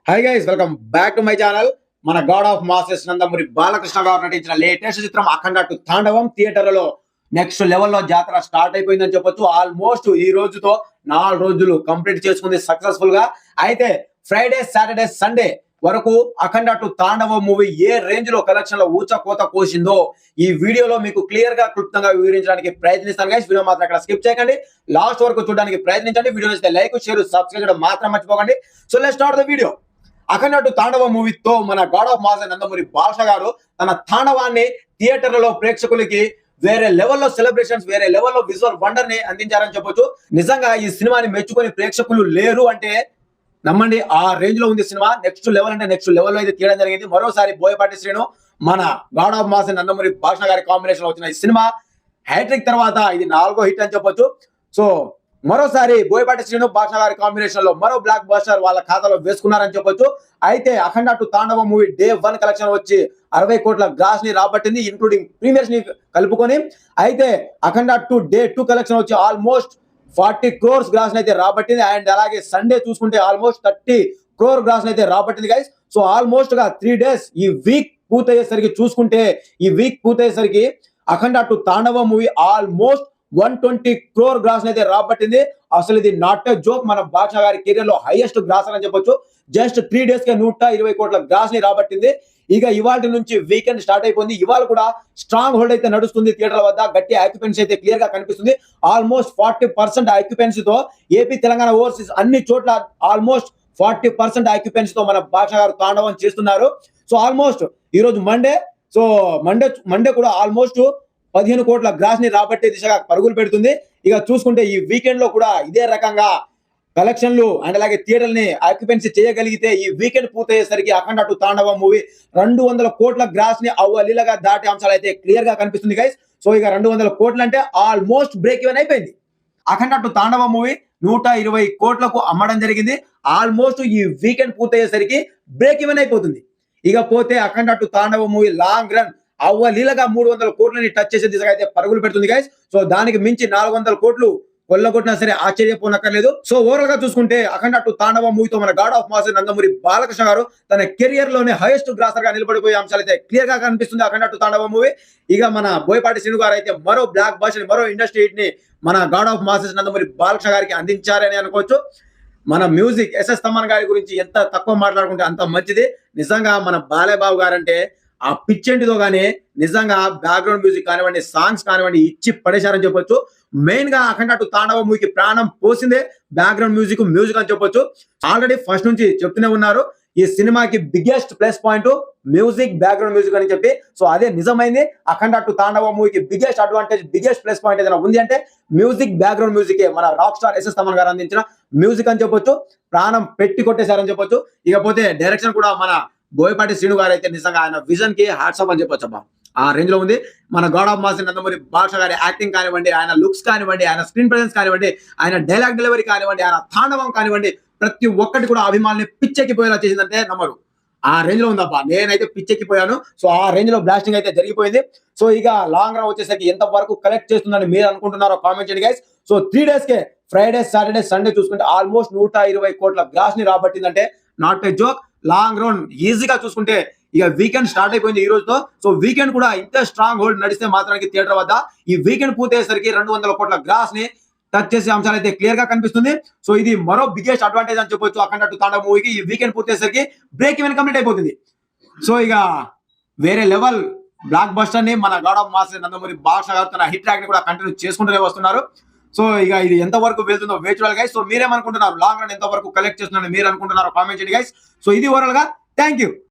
Hi guys, welcome back to my channel. మన god of masses Nandamuri Balakrishna garu నటించిన latest చిత్రం అఖండ to తాండవం థియేటర్లలో నెక్స్ట్ లెవెల్లో జాతర స్టార్ట్ అయిపోయిందని చెప్పొచ్చు. ఆల్మోస్ట్ ఈ రోజుతో 4 రోజులు కంప్లీట్ చేసుకుంది సక్సెస్ఫుల్ గా. అయితే ఫ్రైడే, సాటర్డే, సండే వరకు అఖండ టు తాండవం మూవీ ఏ రేంజ్ లో కలెక్షన్ లో ఊచ కోత కోసిందో ఈ వీడియోలో మీకు క్లియర్ గా క్లుప్తంగా వివరించడానికి ప్రయత్నిస్తాను గైస్. వీడియో మాత్రం అక్కడ స్కిప్ చేయకండి, లాస్ట్ వరకు చూడడానికి ప్రయత్నించండి. వీడియో నచ్చితే లైక్, షేర్, సబ్స్క్రైబ్ చేయడం మాత్రం మర్చిపోకండి. So let's start the video. Akhanda to తాండవం మూవీతో మన god of mass Nandamuri Balakrishna గారు తన తాండవాన్ని థియేటర్లలో ప్రేక్షకులకి వేరే లెవెల్లో సెలబ్రేషన్స్, వేరే లెవెల్లో విజువల్ వండర్ ని అందించారని చెప్పొచ్చు. నిజంగా ఈ సినిమాని మెచ్చుకొని ప్రేక్షకులు లేరు అంటే నమ్మండి, ఆ రేంజ్ లో ఉంది సినిమా. నెక్స్ట్ లెవెల్ అంటే నెక్స్ట్ లెవెల్ లో అయితే తీయడం జరిగింది. మరోసారి బోయపాటి శ్రీను మన god of mass Nandamuri Balakrishna గారి కాంబినేషన్ లో వచ్చిన ఈ సినిమా హ్యాట్రిక్ తర్వాత ఇది 4వ హిట్ అని చెప్పొచ్చు. సో మరోసారి బోయపాటి శ్రీను బాలకృష్ణ గారి కాంబినేషన్ లో మరో బ్లాక్ బస్టర్ వాళ్ళ ఖాతాలో వేసుకున్నారని చెప్పొచ్చు. అయితే అఖండ టు తాండవం మూవీ డే 1 కలెక్షన్ వచ్చి 60 కోట్ల గ్రాస్ ని రాబట్టింది, ఇంక్లూడింగ్ ప్రీమియర్స్ ని కలుపుకొని. అయితే అఖండ టు డే 2 కలెక్షన్ వచ్చి ఆల్మోస్ట్ 40 క్రోర్స్ గ్రాస్ అయితే రాబట్టింది. అండ్ అలాగే సండే చూసుకుంటే ఆల్మోస్ట్ 30 క్రోర్ గ్రాస్ అయితే రాబట్టింది గైస్. సో ఆల్మోస్ట్ గా 3 డేస్ ఈ వీక్ పూర్తయ్యేసరికి చూసుకుంటే అఖండ టు తాండవం మూవీ ఆల్మోస్ట్ 120 క్రోర్ గ్రాస్ అయితే రాబట్టింది. అసలు ఇది నాట్ ఏ జోక్, మన బాలకృష్ణ గారి కెరీర్ లో హైయెస్ట్ గ్రాస్ అని చెప్పొచ్చు. జస్ట్ 3 డేస్ కే 120 కోట్ల గ్రాస్ ని రాబట్టింది. ఇక ఇవాళ నుంచి వీకెండ్ స్టార్ట్ అయిపోయింది. ఇవాళ కూడా స్ట్రాంగ్ హోల్డ్ అయితే నడుస్తుంది థియేటర్ల వద్ద. గట్టి ఆక్యుపెన్సీ అయితే క్లియర్ గా కనిపిస్తుంది. ఆల్మోస్ట్ 40% ఆక్యుపెన్సీతో ఏపీ, తెలంగాణ, ఓవర్సీస్ అన్ని చోట్ల ఆల్మోస్ట్ 40% ఆక్యుపెన్సీతో మన బాలకృష్ణ గారు తాండవం చేస్తున్నారు. సో ఆల్మోస్ట్ ఈ రోజు మండే. సో మండే కూడా ఆల్మోస్ట్ 15 కోట్ల గ్రాస్ ని రాబట్టే దిశగా పరుగులు పెడుతుంది. ఇక చూసుకుంటే ఈ వీకెండ్ లో కూడా ఇదే రకంగా కలెక్షన్లు అండ్ అలాగే థియేటర్ ని ఆక్యుపెన్సీ చేయగలిగితే ఈ వీకెండ్ పూర్తయ్యేసరికి అఖండ టు తాండవం మూవీ 200 కోట్ల గ్రాస్ ని అవ్వలీలగా దాటే అంశాలు అయితే క్లియర్ గా కనిపిస్తుంది గైస్. సో ఇక 200 కోట్లు అంటే ఆల్మోస్ట్ బ్రేక్ ఈవెన్ అయిపోయింది. అఖండ టు తాండవం మూవీ 120 కోట్లకు అమ్మడం జరిగింది. ఆల్మోస్ట్ ఈ వీకెండ్ పూర్తయ్యేసరికి బ్రేక్ ఈవెన్ అయిపోతుంది. ఇక పోతే అఖండ టు తాండవం మూవీ లాంగ్ రన్ అవ్వలీలగా 300 కోట్లని టచ్ చేసే దిశగా అయితే పరుగులు పెడుతుంది గైస్. సో దానికి మించి 400 కోట్లు కొల్లగొట్టినా సరే ఆశ్చర్యపోనక్కర్లేదు. సో ఓవరాల్ గా చూసుకుంటే అఖండ టు తాండవం మూవీతో మన god of mass Nandamuri Balakrishna గారు తన కెరియర్ లోనే హైయెస్ట్ గ్రాసర్ గా నిలబడిపోయే అంశాలు అయితే క్లియర్ గా కనిపిస్తుంది అఖండ టు తాండవం మూవీ. ఇక మన బోయపాటి శ్రీను గారు అయితే మరో బ్లాక్ బస్టర్, మరో ఇండస్ట్రీ హిట్ ని మన god of masses Nandamuri Balakrishna గారికి అందించారని అనుకోవచ్చు. మన మ్యూజిక్ ఎస్ఎస్ తమ్మన్ గారి గురించి ఎంత తక్కువ మాట్లాడుకుంటే అంత మంచిది. నిజంగా మన బాలేబాబు గారు అంటే ఆ పిచ్చెంటితో గానీ నిజంగా బ్యాక్గ్రౌండ్ మ్యూజిక్ కానివ్వండి, సాంగ్స్ కానివ్వండి ఇచ్చి పడేశారని చెప్పొచ్చు. మెయిన్ గా అఖండ టు తాండవం మూవీకి ప్రాణం పోసిందే బ్యాక్గ్రౌండ్ మ్యూజిక్ అని చెప్పొచ్చు. ఆల్రెడీ ఫస్ట్ నుంచి చెప్తూనే ఉన్నారు ఈ సినిమాకి biggest plus point music, background music అని చెప్పి. సో అదే నిజమైంది. అఖండ టు తాండవం మూవీకి biggest advantage, biggest plus point ఏదైనా ఉంది అంటే మ్యూజిక్, బ్యాక్గ్రౌండ్ మ్యూజిక్. మన రాక్ స్టార్ ఎస్ఎస్ తమన్ గారు అందించిన మ్యూజిక్ అని చెప్పొచ్చు. ప్రాణం పెట్టి కొట్టేశారని చెప్పొచ్చు. ఇకపోతే డైరెక్షన్ కూడా మన బోయపాటి శ్రీను గారు అయితే నిజంగా ఆయన విజన్ కి హ్యాట్స్ ఆఫ్ అని చెప్పొచ్చు. అబ్బా ఆ రేంజ్ లో ఉంది. మన god of mass Nandamuri Balakrishna గారి యాక్టింగ్ కానివ్వండి, ఆయన లుక్స్ కానివ్వండి, ఆయన స్క్రీన్ ప్రెజెన్స్ కానివ్వండి, ఆయన డైలాగ్ డెలివరీ కానివ్వండి, ఆయన తాండవం కానివ్వండి, ప్రతి ఒక్కటి కూడా అభిమానుల్ని పిచ్చెక్కిపోయేలా చేసిందంటే నమ్మరు. ఆ రేంజ్ లో ఉందబ్బా. నేనైతే పిచ్చెక్కిపోయాను. సో ఆ రేంజ్ లో బ్లాస్టింగ్ అయితే జరిగిపోయింది. సో ఇక లాంగ్ రన్ వచ్చేసరికి ఎంత వరకు కలెక్ట్ చేస్తుందని మీరు అనుకుంటున్నారో కామెంట్ చేయండి గైస్. సో 3 డేస్ కే ఫ్రైడే, సాటర్డే, సండే చూసుకుంటే ఆల్మోస్ట్ 120 కోట్ల గ్రాస్ ని రాబట్టిందంటే not a joke. Long run ఈజీగా చూసుకుంటే ఇక వీకెండ్ స్టార్ట్ అయిపోయింది ఈ రోజుతో. సో వీకెండ్ కూడా ఇంత స్ట్రాంగ్ హోల్డ్ నడిస్తే మాత్రానికి థియేటర్ వద్ద ఈ వీకెండ్ పూర్తయ్యేసరికి 200 కోట్ల గ్రాస్ ని టచ్ చేసే అంశాలు అయితే క్లియర్ గా కనిపిస్తుంది. సో ఇది మరో బిగ్గెస్ట్ అడ్వాంటేజ్ అని చెప్పొచ్చు అఖండ టు తాండవం మూవీకి. ఈ వీకెండ్ పూర్తయ్యేసరికి బ్రేక్ ఈవెన్ కంప్లీట్ అయిపోతుంది. సో ఇక వేరే లెవెల్ బ్లాక్ బస్టర్ ని మన god of mass Nandamuri Balakrishna గారు తన హిట్ ట్రాక్ ని కూడా కంటిన్యూ చేసుకుంటూనే వస్తున్నారు. సో ఇక ఇది ఎంత వరకు వెళ్తుందో వేట్ చూడాలి గైస్. సో మీరేమనుకుంటున్నారు, లాంగ్ రన్ ఎంత వరకు కలెక్ట్ చేస్తున్నారని మీరు అనుకుంటున్నారో కామెంట్ చేయండి గైస్. సో ఇది ఓవరాల్ గా థ్యాంక్ యూ.